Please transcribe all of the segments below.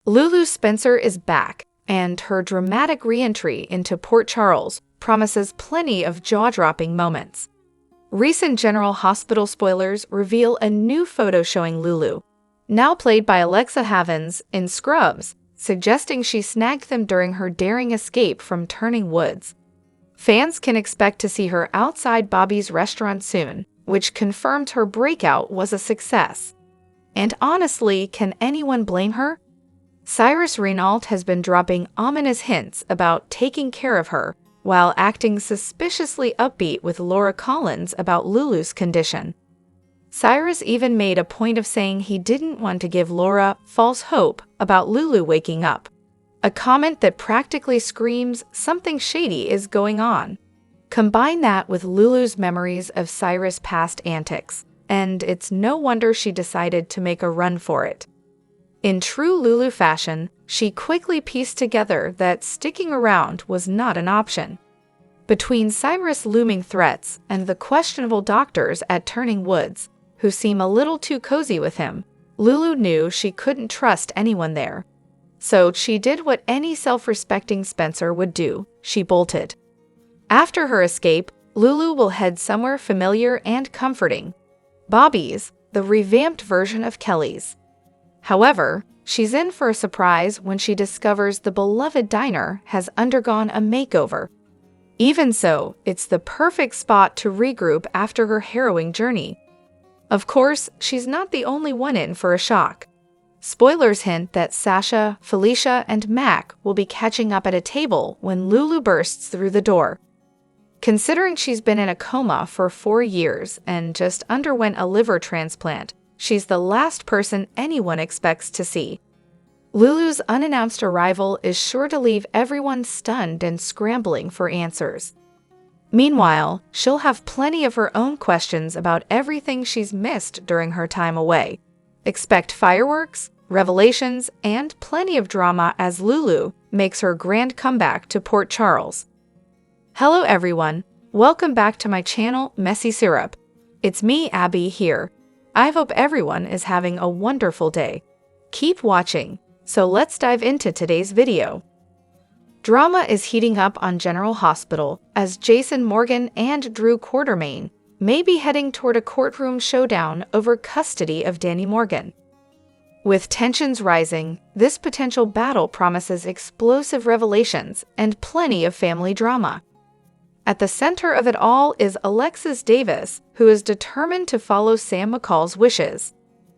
Lulu Spencer is back, and her dramatic re-entry into Port Charles promises plenty of jaw-dropping moments. Recent General Hospital spoilers reveal a new photo showing Lulu, now played by Alexa Havens in Scrubs, suggesting she snagged them during her daring escape from Turning Woods. Fans can expect to see her outside Bobbie's restaurant soon, which confirmed her breakout was a success. And honestly, can anyone blame her? Cyrus Renault has been dropping ominous hints about taking care of her, while acting suspiciously upbeat with Laura Collins about Lulu's condition. Cyrus even made a point of saying he didn't want to give Laura false hope about Lulu waking up, a comment that practically screams something shady is going on. Combine that with Lulu's memories of Cyrus' past antics, and it's no wonder she decided to make a run for it. In true Lulu fashion, she quickly pieced together that sticking around was not an option. Between Cyrus' looming threats and the questionable doctors at Turning Woods, who seem a little too cozy with him, Lulu knew she couldn't trust anyone there. So she did what any self-respecting Spencer would do: she bolted. After her escape, Lulu will head somewhere familiar and comforting: Bobbie's, the revamped version of Kelly's. However, she's in for a surprise when she discovers the beloved diner has undergone a makeover. Even so, it's the perfect spot to regroup after her harrowing journey. Of course, she's not the only one in for a shock. Spoilers hint that Sasha, Felicia, and Mac will be catching up at a table when Lulu bursts through the door. Considering she's been in a coma for 4 years and just underwent a liver transplant, she's the last person anyone expects to see. Lulu's unannounced arrival is sure to leave everyone stunned and scrambling for answers. Meanwhile, she'll have plenty of her own questions about everything she's missed during her time away. Expect fireworks, revelations, and plenty of drama as Lulu makes her grand comeback to Port Charles. Hello everyone, welcome back to my channel Messy Syrup. It's me, Abby, here. I hope everyone is having a wonderful day. Keep watching, so let's dive into today's video. Drama is heating up on General Hospital as Jason Morgan and Drew Quartermaine may be heading toward a courtroom showdown over custody of Danny Morgan. With tensions rising, this potential battle promises explosive revelations and plenty of family drama. At the center of it all is Alexis Davis, who is determined to follow Sam McCall's wishes.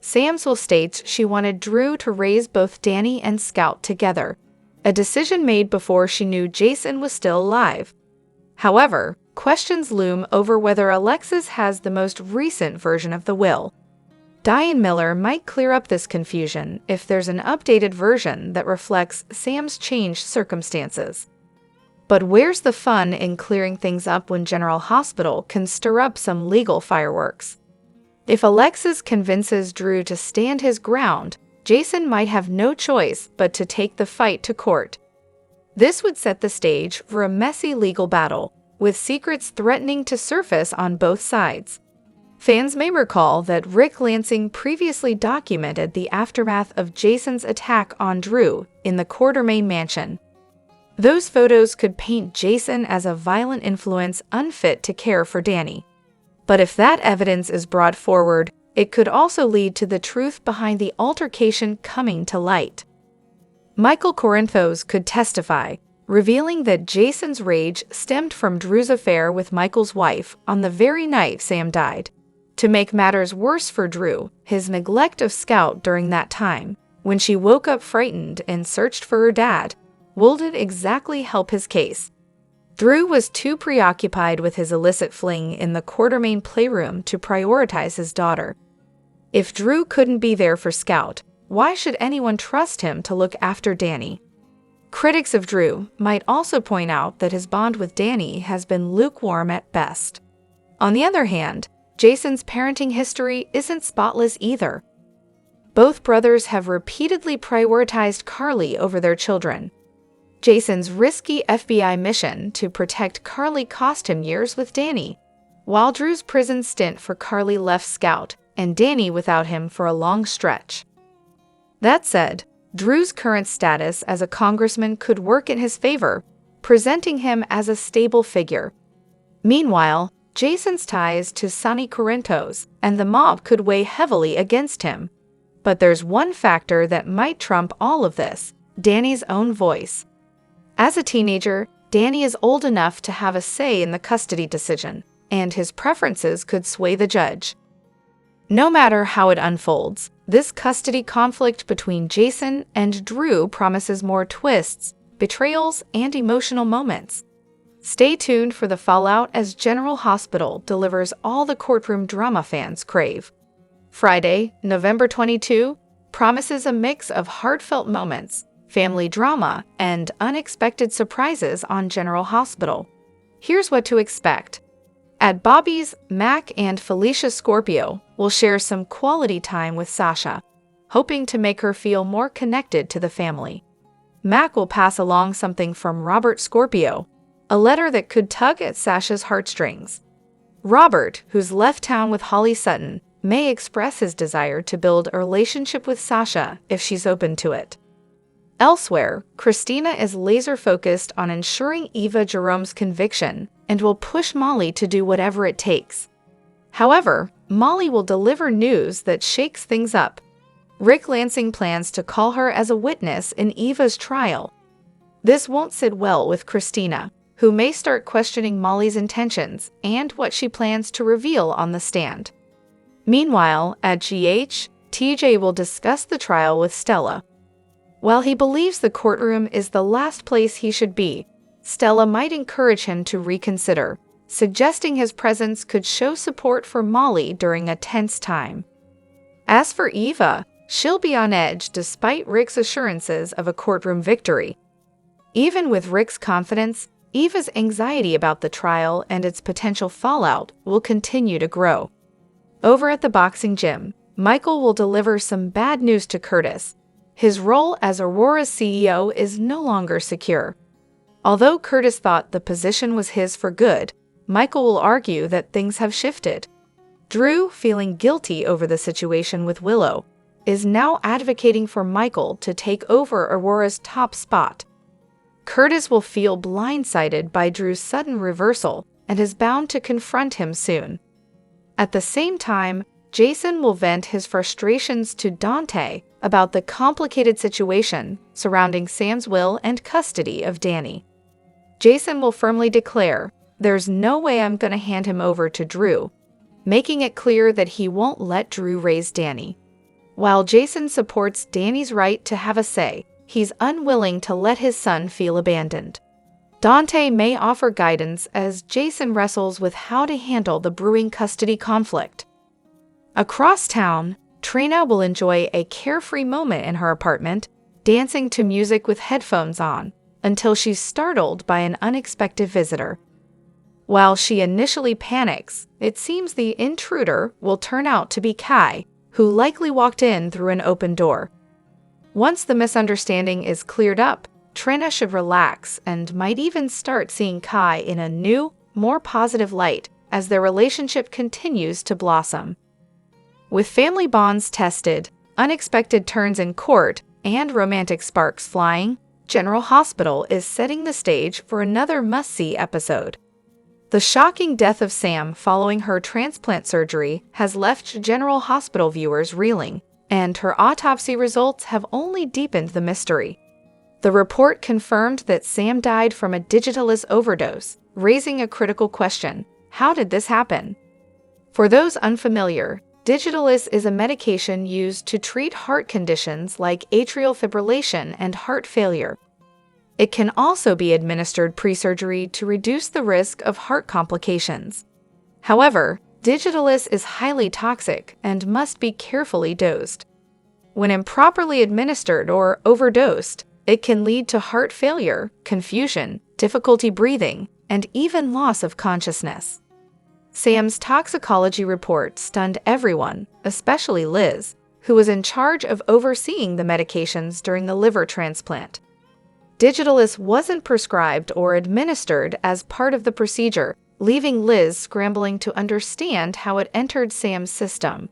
Samsel states she wanted Drew to raise both Danny and Scout together, a decision made before she knew Jason was still alive. However, questions loom over whether Alexis has the most recent version of the will. Diane Miller might clear up this confusion if there's an updated version that reflects Sam's changed circumstances. But where's the fun in clearing things up when General Hospital can stir up some legal fireworks? If Alexis convinces Drew to stand his ground, Jason might have no choice but to take the fight to court. This would set the stage for a messy legal battle, with secrets threatening to surface on both sides. Fans may recall that Rick Lansing previously documented the aftermath of Jason's attack on Drew in the Quartermaine mansion. Those photos could paint Jason as a violent influence unfit to care for Danny. But if that evidence is brought forward, it could also lead to the truth behind the altercation coming to light. Michael Corinthos could testify, revealing that Jason's rage stemmed from Drew's affair with Michael's wife on the very night Sam died. To make matters worse for Drew, his neglect of Scout during that time, when she woke up frightened and searched for her dad, wouldn't exactly help his case. Drew was too preoccupied with his illicit fling in the Quartermaine playroom to prioritize his daughter. If Drew couldn't be there for Scout, why should anyone trust him to look after Danny? Critics of Drew might also point out that his bond with Danny has been lukewarm at best. On the other hand, Jason's parenting history isn't spotless either. Both brothers have repeatedly prioritized Carly over their children. Jason's risky FBI mission to protect Carly cost him years with Danny, while Drew's prison stint for Carly left Scout and Danny without him for a long stretch. That said, Drew's current status as a congressman could work in his favor, presenting him as a stable figure. Meanwhile, Jason's ties to Sonny Corinthos and the mob could weigh heavily against him. But there's one factor that might trump all of this: Danny's own voice. As a teenager, Danny is old enough to have a say in the custody decision, and his preferences could sway the judge. No matter how it unfolds, this custody conflict between Jason and Drew promises more twists, betrayals, and emotional moments. Stay tuned for the fallout as General Hospital delivers all the courtroom drama fans crave. Friday, November 22, promises a mix of heartfelt moments, family drama, and unexpected surprises on General Hospital. Here's what to expect. At Bobbie's, Mac and Felicia Scorpio will share some quality time with Sasha, hoping to make her feel more connected to the family. Mac will pass along something from Robert Scorpio, a letter that could tug at Sasha's heartstrings. Robert, who's left town with Holly Sutton, may express his desire to build a relationship with Sasha if she's open to it. Elsewhere, Christina is laser-focused on ensuring Eva Jerome's conviction and will push Molly to do whatever it takes. However, Molly will deliver news that shakes things up. Rick Lansing plans to call her as a witness in Eva's trial. This won't sit well with Christina, who may start questioning Molly's intentions and what she plans to reveal on the stand. Meanwhile, at GH, TJ will discuss the trial with Stella. While he believes the courtroom is the last place he should be, Stella might encourage him to reconsider, suggesting his presence could show support for Molly during a tense time. As for Eva, she'll be on edge despite Rick's assurances of a courtroom victory. Even with Rick's confidence, Eva's anxiety about the trial and its potential fallout will continue to grow. Over at the boxing gym, Michael will deliver some bad news to Curtis. His role as Aurora's CEO is no longer secure. Although Curtis thought the position was his for good, Michael will argue that things have shifted. Drew, feeling guilty over the situation with Willow, is now advocating for Michael to take over Aurora's top spot. Curtis will feel blindsided by Drew's sudden reversal and is bound to confront him soon. At the same time, Jason will vent his frustrations to Dante about the complicated situation surrounding Sam's will and custody of Danny. Jason will firmly declare, "There's no way I'm going to hand him over to Drew," making it clear that he won't let Drew raise Danny. While Jason supports Danny's right to have a say, he's unwilling to let his son feel abandoned. Dante may offer guidance as Jason wrestles with how to handle the brewing custody conflict. Across town, Trina will enjoy a carefree moment in her apartment, dancing to music with headphones on, until she's startled by an unexpected visitor. While she initially panics, it seems the intruder will turn out to be Kai, who likely walked in through an open door. Once the misunderstanding is cleared up, Trina should relax and might even start seeing Kai in a new, more positive light as their relationship continues to blossom. With family bonds tested, unexpected turns in court, and romantic sparks flying, General Hospital is setting the stage for another must-see episode. The shocking death of Sam following her transplant surgery has left General Hospital viewers reeling, and her autopsy results have only deepened the mystery. The report confirmed that Sam died from a Digitalis overdose, raising a critical question: how did this happen? For those unfamiliar, Digitalis is a medication used to treat heart conditions like atrial fibrillation and heart failure. It can also be administered pre-surgery to reduce the risk of heart complications. However, Digitalis is highly toxic and must be carefully dosed. When improperly administered or overdosed, it can lead to heart failure, confusion, difficulty breathing, and even loss of consciousness. Sam's toxicology report stunned everyone, especially Liz, who was in charge of overseeing the medications during the liver transplant. Digitalis wasn't prescribed or administered as part of the procedure, leaving Liz scrambling to understand how it entered Sam's system.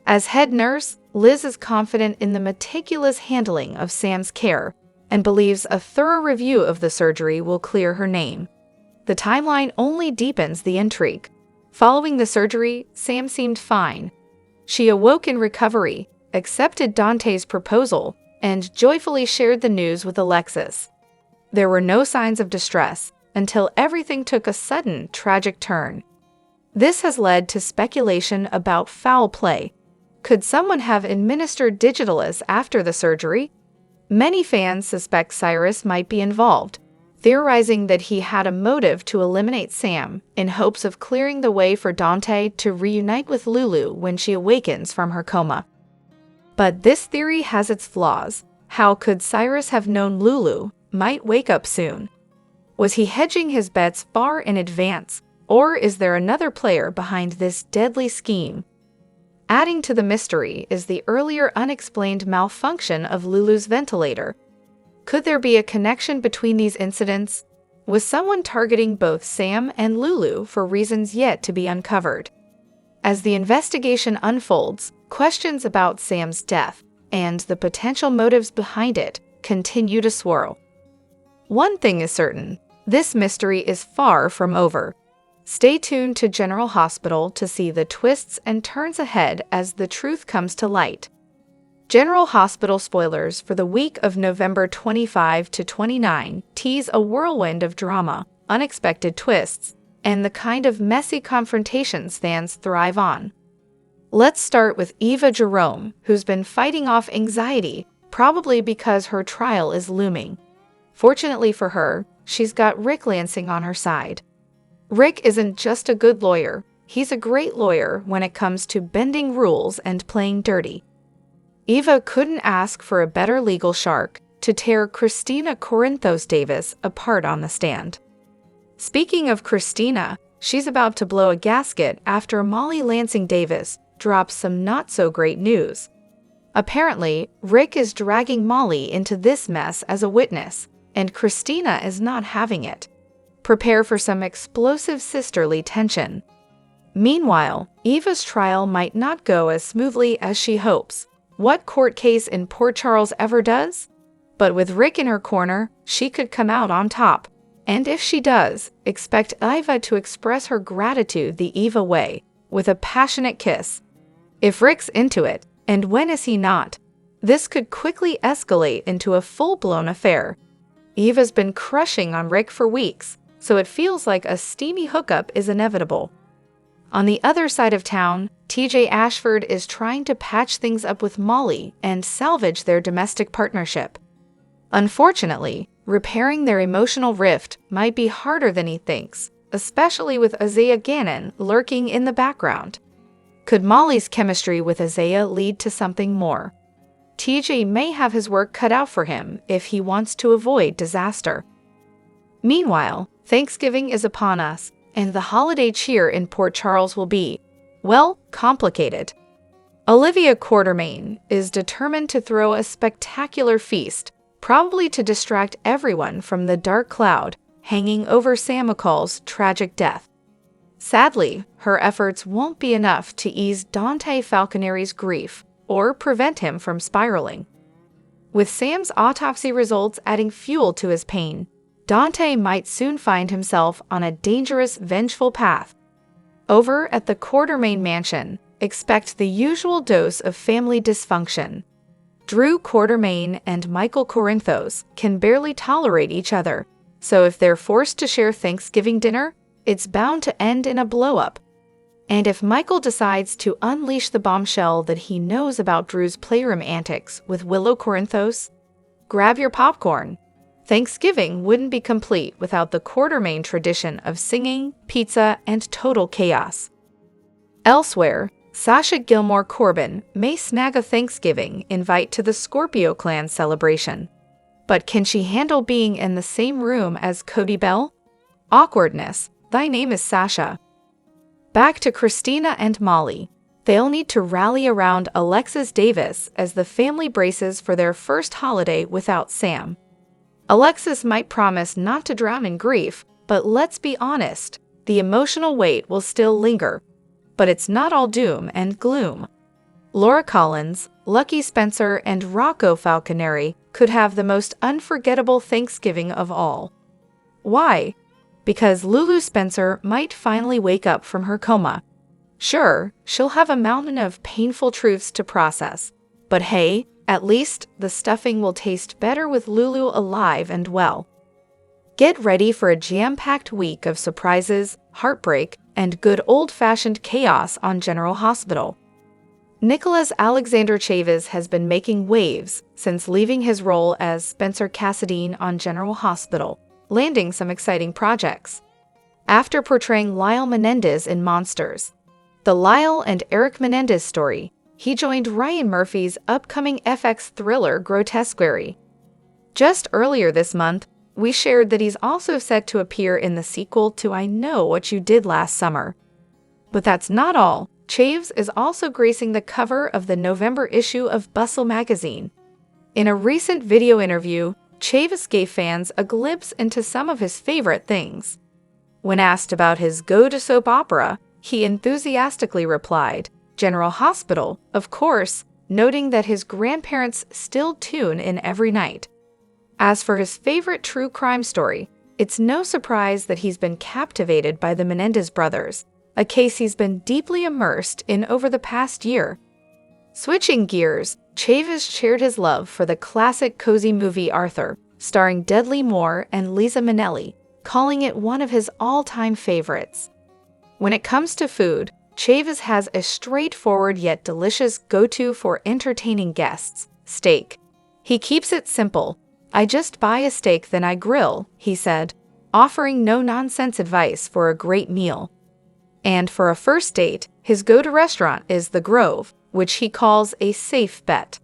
As head nurse, Liz is confident in the meticulous handling of Sam's care and believes a thorough review of the surgery will clear her name. The timeline only deepens the intrigue. Following the surgery, Sam seemed fine. She awoke in recovery, accepted Dante's proposal, and joyfully shared the news with Alexis. There were no signs of distress until everything took a sudden, tragic turn. This has led to speculation about foul play. Could someone have administered Digitalis after the surgery? Many fans suspect Cyrus might be involved, theorizing that he had a motive to eliminate Sam in hopes of clearing the way for Dante to reunite with Lulu when she awakens from her coma. But this theory has its flaws. How could Cyrus have known Lulu might wake up soon? Was he hedging his bets far in advance, or is there another player behind this deadly scheme? Adding to the mystery is the earlier unexplained malfunction of Lulu's ventilator. Could there be a connection between these incidents? Was someone targeting both Sam and Lulu for reasons yet to be uncovered? As the investigation unfolds, questions about Sam's death and the potential motives behind it continue to swirl. One thing is certain, this mystery is far from over. Stay tuned to General Hospital to see the twists and turns ahead as the truth comes to light. General Hospital spoilers for the week of November 25 to 29 tease a whirlwind of drama, unexpected twists, and the kind of messy confrontations fans thrive on. Let's start with Eva Jerome, who's been fighting off anxiety, probably because her trial is looming. Fortunately for her, she's got Rick Lansing on her side. Rick isn't just a good lawyer, he's a great lawyer when it comes to bending rules and playing dirty. Eva couldn't ask for a better legal shark to tear Christina Corinthos Davis apart on the stand. Speaking of Christina, she's about to blow a gasket after Molly Lansing Davis drops some not-so-great news. Apparently, Rick is dragging Molly into this mess as a witness, and Christina is not having it. Prepare for some explosive sisterly tension. Meanwhile, Eva's trial might not go as smoothly as she hopes. What court case in Port Charles ever does? But with Rick in her corner, she could come out on top. And if she does, expect Eva to express her gratitude the Eva way, with a passionate kiss. If Rick's into it, and when is he not? This could quickly escalate into a full-blown affair. Eva's been crushing on Rick for weeks, so it feels like a steamy hookup is inevitable. On the other side of town, TJ Ashford is trying to patch things up with Molly and salvage their domestic partnership. Unfortunately, repairing their emotional rift might be harder than he thinks, especially with Isaiah Gannon lurking in the background. Could Molly's chemistry with Isaiah lead to something more? TJ may have his work cut out for him if he wants to avoid disaster. Meanwhile, Thanksgiving is upon us, and the holiday cheer in Port Charles will be, well, complicated. Olivia Quartermaine is determined to throw a spectacular feast, probably to distract everyone from the dark cloud hanging over Sam McCall's tragic death. Sadly, her efforts won't be enough to ease Dante Falconeri's grief or prevent him from spiraling. With Sam's autopsy results adding fuel to his pain, Dante might soon find himself on a dangerous, vengeful path. Over at the Quartermaine mansion, expect the usual dose of family dysfunction. Drew Quartermaine and Michael Corinthos can barely tolerate each other, so if they're forced to share Thanksgiving dinner, it's bound to end in a blow-up. And if Michael decides to unleash the bombshell that he knows about Drew's playroom antics with Willow Corinthos, grab your popcorn. Thanksgiving wouldn't be complete without the Quartermaine tradition of singing, pizza, and total chaos. Elsewhere, Sasha Gilmore Corbin may snag a Thanksgiving invite to the Scorpio clan celebration. But can she handle being in the same room as Cody Bell? Awkwardness. Thy name is Sasha. Back to Christina and Molly. They'll need to rally around Alexis Davis as the family braces for their first holiday without Sam. Alexis might promise not to drown in grief, but let's be honest, the emotional weight will still linger. But it's not all doom and gloom. Laura Collins, Lucky Spencer and Rocco Falconeri could have the most unforgettable Thanksgiving of all. Why? Because Lulu Spencer might finally wake up from her coma. Sure, she'll have a mountain of painful truths to process, but hey, at least the stuffing will taste better with Lulu alive and well. Get ready for a jam-packed week of surprises, heartbreak, and good old-fashioned chaos on General Hospital. Nicholas Alexander Chaves has been making waves since leaving his role as Spencer Cassadine on General Hospital, landing some exciting projects. After portraying Lyle Menendez in Monsters, the Lyle and Eric Menendez story, he joined Ryan Murphy's upcoming FX thriller Grotesquerie. Just earlier this month, we shared that he's also set to appear in the sequel to I Know What You Did Last Summer. But that's not all. Chaves is also gracing the cover of the November issue of Bustle magazine. In a recent video interview, Chaves gave fans a glimpse into some of his favorite things. When asked about his go-to soap opera, he enthusiastically replied, "General Hospital, of course," noting that his grandparents still tune in every night. As for his favorite true crime story, it's no surprise that he's been captivated by the Menendez brothers, a case he's been deeply immersed in over the past year. Switching gears, Chaves shared his love for the classic cozy movie Arthur, starring Dudley Moore and Liza Minnelli, calling it one of his all-time favorites. When it comes to food, Chaves has a straightforward yet delicious go-to for entertaining guests: steak. He keeps it simple. "I just buy a steak, then I grill," he said, offering no-nonsense advice for a great meal. And for a first date, his go-to restaurant is The Grove, which he calls a safe bet.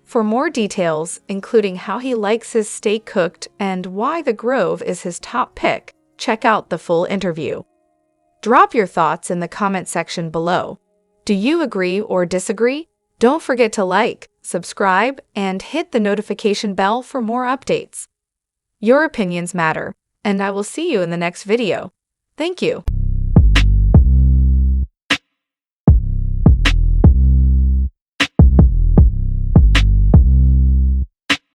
For more details, including how he likes his steak cooked and why The Grove is his top pick, check out the full interview. Drop your thoughts in the comment section below. Do you agree or disagree? Don't forget to like, subscribe, and hit the notification bell for more updates. Your opinions matter, and I will see you in the next video. Thank you.